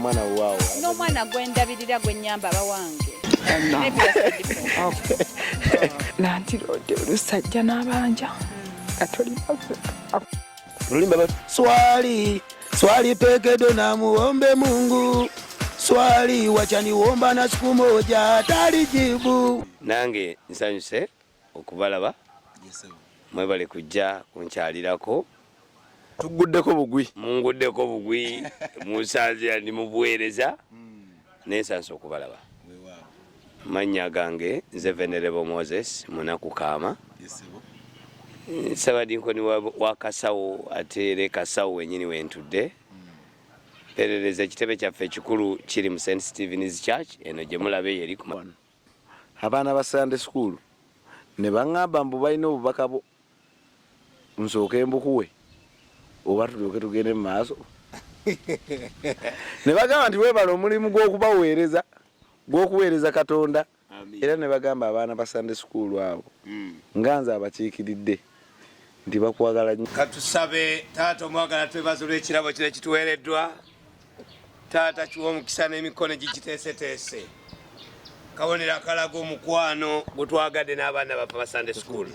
mwana waawo n'omwana gwendabirira gwe nnyamba abawange nantirode olusajja n'abanja lulimba swali pekedo na muombe Mungu swali wachaniomba na siku moja talijibu. Nange nsanyuse okubalaba mwebale kujja kunkyalirako munguddeko bugwi musanze ndi mubuweereza nensansa okubalaba. Manya gange nze Venerable Moses Munaku Kaama Sabadinkoni wa Kasawo atere Kasawo wenyini wentudde perereza kitebe kyaffe kikulu kiri mu St. Stephen's Church eno gye mulabe yeri ku abaana ba Sunday school ne baŋŋamba mbu balina obubaka bo nsooke mbukuwe oba tulyoke tugende mu maaso ne bagamba nti weebala omulimu gw'okuweereza Katonda era ne bagamba abaana ba Sunday school abo nga nze abakiikiridde nti bakwagala nnyo. Katusabe taata omwagala twebaza olw'ekirabo kino ekituweereddwa taata kiwa omukisa n'emikono gikiteeseteese kabonera akalaga omukwano gutwagadde n'abaana baffe ba Sunday school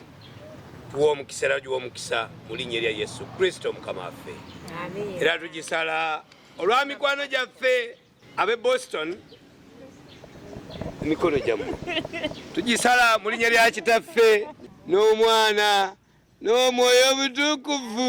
tuwa omukisa era giwa omukisa mu linnya lya Yesu Kristo Mukama waffe era tugisala olwa mikwano gyaffe ab'e Boston emikono gyammwe tugisala mu linnya lya Kitaffe n'Omwana n'Omwoyo Omutukuvu.